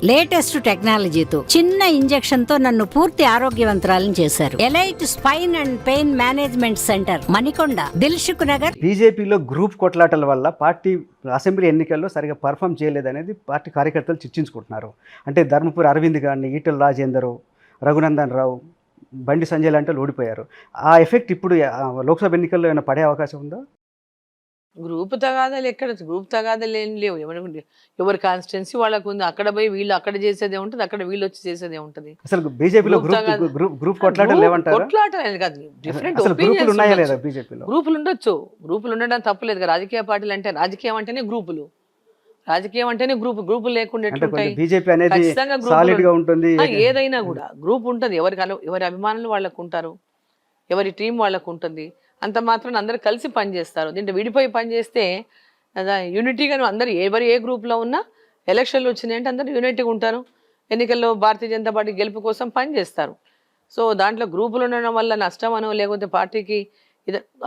Latest టెక్నాలజీతో చిన్న injection తో నన్ను పూర్తి ఆరోగ్యవంతురాలను చేశారు. Elite spine and pain management centre, Manikonda, Dilsukh Nagar. బీజేపీలో గ్రూప్ కొట్లాటల వల్ల పార్టీ అసెంబ్లీ ఎన్నికల్లో సరిగా పర్ఫామ్ చేయలేదనేది పార్టీ కార్యకర్తలు చర్చించుకుంటున్నారు. అంటే ధర్మపురి అరవింద్ గారిని, ఈటెల రాజేందర్, రఘునందన్ రావు, బండి సంజయ్ లాంటి వాళ్ళు ఓడిపోయారు. ఆ ఎఫెక్ట్ ఇప్పుడు లోక్సభ ఎన్నికల్లో ఏమైనా పడే అవకాశం ఉందా? గ్రూప్ తగాదాలు ఎక్కడ? గ్రూప్ తగాదాలు ఏం లేవు. ఎవరి కాన్స్టిట్యున్సీ వాళ్ళకు ఉంది. అక్కడ పోయి వీళ్ళు అక్కడ చేసేదే ఉంటుంది, అక్కడ వీళ్ళు వచ్చి చేసేదే ఉంటుంది. అసలు బీజేపీలో గ్రూప్ కొట్లాటలు లేవంటారా? కొట్లాటలు కాదు, డిఫరెంట్ గ్రూపులు ఉన్నాయా లేదా బీజేపీలో? గ్రూపులు ఉండొచ్చు, గ్రూపులు ఉండడం తప్పలేదు కదా. రాజకీయ పార్టీలు అంటే రాజకీయం అంటేనే గ్రూపులు, రాజకీయం అంటేనే గ్రూపులు లేకుండా బీజేపీ అనేది సాలిడ్ గా ఉంటుంది. ఏదైనా కూడా గ్రూప్ ఉంటుంది. ఎవరి అభిమానులు వాళ్ళకు ఉంటారు, ఎవరి టీం వాళ్ళకు ఉంటుంది. అంత మాత్రం అందరు కలిసి పనిచేస్తారు. దీంట్లో విడిపోయి పనిచేస్తే యూనిటీగా అందరు ఎవరు ఏ గ్రూప్లో ఉన్నా ఎలక్షన్లు వచ్చినాయంటే అందరూ యూనిటీగా ఉంటారు. ఎన్నికల్లో భారతీయ జనతా పార్టీ గెలుపు కోసం పనిచేస్తారు. సో దాంట్లో గ్రూపులు ఉండడం వల్ల నష్టం అనో లేకపోతే పార్టీకి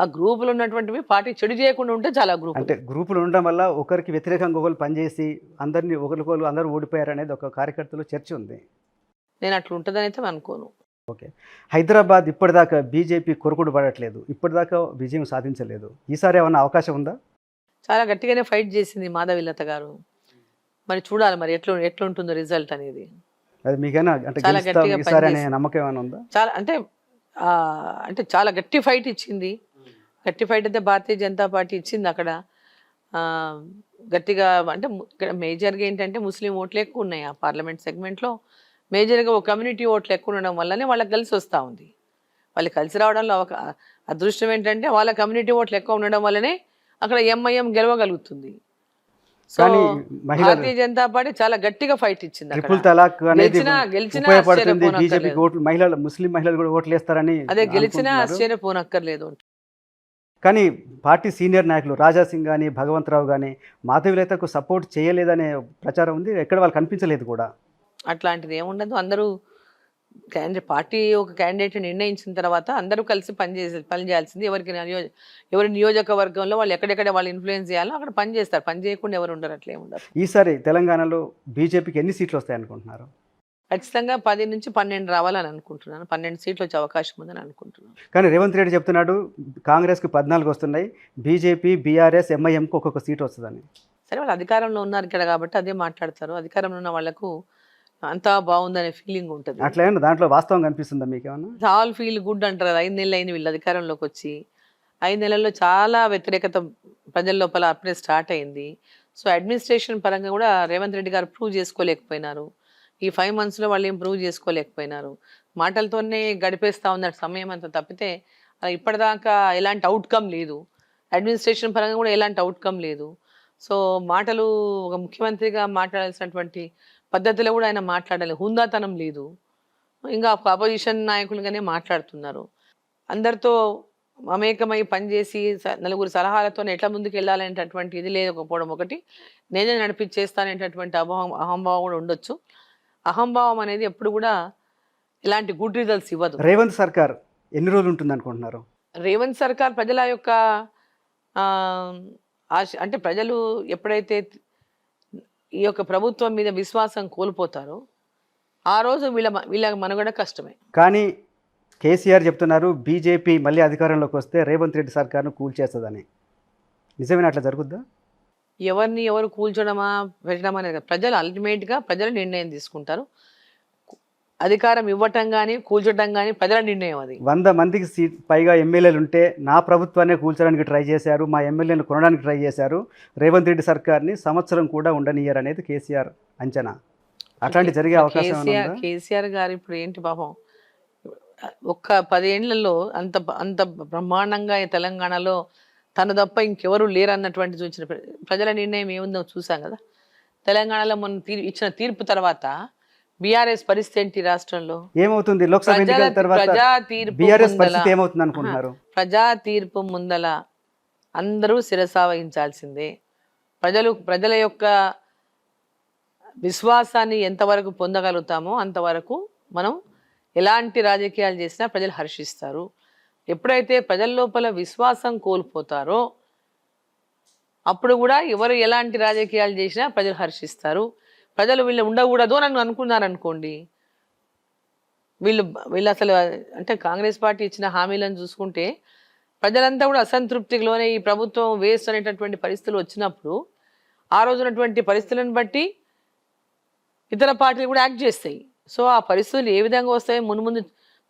ఆ గ్రూపులు ఉన్నటువంటివి పార్టీ చెడు చేయకుండా ఉంటే చాలా గ్రూప్. అంటే గ్రూపులు ఉండడం వల్ల ఒకరికి వ్యతిరేకంగా ఒకరు పనిచేసి అందరినీ ఒకరికొకరు అందరూ ఓడిపోయారు అనేది ఒక కార్యకర్తలు చర్చ ఉంది. నేను అట్లా ఉంటుందని అయితే అనుకోను. ఓకే, హైదరాబాద్ ఇప్పటిదాకా బీజేపీ కొరకుడు పడట్లేదు, ఇప్పటిదాకా విజయం సాధించలేదు. ఈసారి ఏమన్నా అవకాశం ఉందా? చాలా గట్టిగానే ఫైట్ చేసింది మాధవీలత గారు. మరి చూడాలి మరి ఎట్లా ఉంటుందో రిజల్ట్ అనేది. అది మీకైనా చాలా గట్టిగా నమ్మకం ఏమైనా ఉందా? చాలా అంటే చాలా గట్టి ఫైట్ ఇచ్చింది. గట్టి ఫైట్ అయితే భారతీయ జనతా పార్టీ ఇచ్చింది అక్కడ గట్టిగా. అంటే ఇక్కడ మేజర్గా ఏంటంటే ముస్లిం ఓట్లు ఎక్కువ ఉన్నాయి ఆ పార్లమెంట్ సెగ్మెంట్లో. మేజర్గా ఒక కమ్యూనిటీ ఓట్లు ఎక్కువ ఉండడం వల్లనే వాళ్ళకి కలిసి వస్తూ ఉంది. వాళ్ళు కలిసి రావడంలో ఒక అదృష్టం ఏంటంటే వాళ్ళ కమ్యూనిటీ ఓట్లు ఎక్కువ ఉండడం వల్లనే అక్కడ MIM గెలవగలుగుతుంది. So Bharatiya Janata party చాలా గట్టిగా ఫైట్ ఇచ్చింది. అదే గెలిచినా ఆశ్చర్యపోనక్కర్లేదు. కానీ పార్టీ సీనియర్ నాయకులు రాజా సింగ్ కానీ భగవంతరావు కానీ మాధవీలతకు సపోర్ట్ చేయలేదనే ప్రచారం ఉంది. ఎక్కడ వాళ్ళు కనిపించలేదు కూడా. అట్లాంటిది ఏముండదు. అందరూ పార్టీ ఒక క్యాండిడేట్ నిర్ణయించిన తర్వాత అందరూ కలిసి పనిచేయాల్సింది. ఎవరి నియోజకవర్గంలో వాళ్ళు ఎక్కడెక్కడ వాళ్ళు ఇన్ఫ్లుయెన్స్ చేయాలో అక్కడ పని చేస్తారు. పని చేయకుండా ఎవరు ఉండరు, అట్లా ఏముండరు. ఈసారి తెలంగాణలో బీజేపీకి ఎన్ని సీట్లు వస్తాయి అనుకుంటున్నారు? ఖచ్చితంగా 10 నుంచి 12 రావాలని అనుకుంటున్నాను. 12 సీట్లు వచ్చే అవకాశం ఉందని అనుకుంటున్నాను. కానీ రేవంత్ రెడ్డి చెప్తున్నాడు కాంగ్రెస్కి 14 వస్తున్నాయి, బీజేపీ, బీఆర్ఎస్, ఎంఐఎంకి ఒక్కొక్క సీట్ వస్తుందని. సరే, వాళ్ళు అధికారంలో ఉన్నారు ఇక్కడ కాబట్టి అదే మాట్లాడతారు. అధికారంలో ఉన్న వాళ్ళకు అంతా బాగుందనే ఫీలింగ్ ఉంటుంది. అట్లా దాంట్లో వాస్తవం కనిపిస్తుందా మీకేమన్నా? ఆల్ ఫీల్ గుడ్ అంటారు. 5 నెలలు అయింది వీళ్ళు అధికారంలోకి వచ్చి. 5 నెలల్లో చాలా వ్యతిరేకత ప్రజల లోపల అప్పుడే స్టార్ట్ అయింది. సో అడ్మినిస్ట్రేషన్ పరంగా కూడా రేవంత్ రెడ్డి గారు ప్రూవ్ చేసుకోలేకపోయినారు. ఈ 5 మంత్స్లో వాళ్ళు ఏం ప్రూవ్ చేసుకోలేకపోయినారు. మాటలతోనే గడిపేస్తూ ఉన్నారు సమయం అంతా తప్పితే ఇప్పటిదాకా ఎలాంటి అవుట్కమ్ లేదు. అడ్మినిస్ట్రేషన్ పరంగా కూడా ఎలాంటి అవుట్కమ్ లేదు. సో మాటలు ఒక ముఖ్యమంత్రిగా మాట్లాడాల్సినటువంటి పద్ధతిలో కూడా ఆయన మాట్లాడాలి. హుందాతనం లేదు. ఇంకా అపోజిషన్ నాయకులుగానే మాట్లాడుతున్నారు. అందరితో మమేకమై పనిచేసి నలుగురు సలహాలతో ఎట్లా ముందుకు వెళ్ళాలనేటటువంటి ఇది లేకపోవడం ఒకటి. నేనే నడిపించేస్తానేటటువంటి అహంభావం కూడా ఉండొచ్చు. అహంభావం అనేది ఎప్పుడు కూడా ఇలాంటి గుడ్ రిజల్ట్స్ ఇవ్వదు. రేవంత్ సర్కార్ ఎన్ని రోజులు ఉంటుంది అనుకుంటున్నారు? రేవంత్ సర్కార్ ప్రజల యొక్క అంటే ప్రజలు ఎప్పుడైతే ఈ యొక్క ప్రభుత్వం మీద విశ్వాసం కోల్పోతారో ఆ రోజు వీళ్ళ మనుగడ కష్టమే. కానీ కేసీఆర్ చెప్తున్నారు బీజేపీ మళ్ళీ అధికారంలోకి వస్తే రేవంత్ రెడ్డి సర్కార్ను కూల్చేస్తుందని. నిజమేనా? అట్లా జరుగుద్దా? ఎవరిని ఎవరు కూల్చడమా పెట్టడం అనేది ప్రజలు అల్టిమేట్గా ప్రజలు నిర్ణయం తీసుకుంటారు. అధికారం ఇవ్వటం కానీ కూల్చడం కానీ ప్రజల నిర్ణయం. అది 100 మందికి పైగా ఎమ్మెల్యేలు ఉంటే నా ప్రభుత్వాన్ని కూల్చడానికి ట్రై చేశారు, మా ఎమ్మెల్యేలను కొనడానికి ట్రై చేశారు, రేవంత్ రెడ్డి సర్కార్ని సంవత్సరం కూడా ఉండనియర్ అనేది కేసీఆర్ అంచనా. అట్లాంటి జరిగే అవకాశం కేసీఆర్ గారు ఇప్పుడు ఏంటి పాపం ఒక్క 10 ఏళ్లలో అంత బ్రహ్మాండంగా తెలంగాణలో తను తప్ప ఇంకెవరు లేరు అన్నటువంటి చూసిన ప్రజల నిర్ణయం ఏముందో చూసాం కదా. తెలంగాణలో మొన్న ఇచ్చిన తీర్పు తర్వాత బీఆర్ఎస్ పరిస్థితి ఏంటి? రాష్ట్రంలో ఏమవుతుంది? లోక్సభ ఎన్నికల తర్వాత బీఆర్ఎస్ పరిస్థితి ఏమవుతుంది అనుకుంటున్నారు? ప్రజా తీర్పు ముందల అందరూ శిరసావహించాల్సిందే. ప్రజల యొక్క విశ్వాసాన్ని ఎంతవరకు పొందగలుగుతామో అంతవరకు మనం ఎలాంటి రాజకీయాలు చేసినా ప్రజలు హర్షిస్తారు. ఎప్పుడైతే ప్రజల లోపల విశ్వాసం కోల్పోతారో అప్పుడు కూడా ఎవరు ఎలాంటి రాజకీయాలు చేసినా ప్రజలు హర్షిస్తారు. ప్రజలు వీళ్ళు ఉండకూడదు అని అనుకున్నారనుకోండి, వీళ్ళు అసలు అంటే కాంగ్రెస్ పార్టీ ఇచ్చిన హామీలను చూసుకుంటే ప్రజలంతా కూడా అసంతృప్తికి లోనే ఈ ప్రభుత్వం వేస్ట్ అనేటటువంటి పరిస్థితులు వచ్చినప్పుడు ఆ రోజునటువంటి పరిస్థితులను బట్టి ఇతర పార్టీలు కూడా యాక్ట్ చేస్తాయి. సో ఆ పరిస్థితులు ఏ విధంగా వస్తాయో ముందు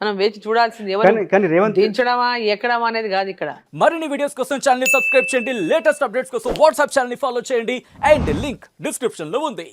మనం వేచి చూడాల్సింది. కానీ రేవంత్ దించడమా ఎక్కడమా అనేది కాదు ఇక్కడ. మరిన్ని వీడియోస్ కోసం ఛానల్ ని సబ్స్క్రైబ్ చేయండి, లేటెస్ట్ అప్డేట్స్ కోసం వాట్సాప్ ఛానల్ ని ఫాలో చేయండి అండ్ లింక్ డిస్క్రిప్షన్ లో ఉంది.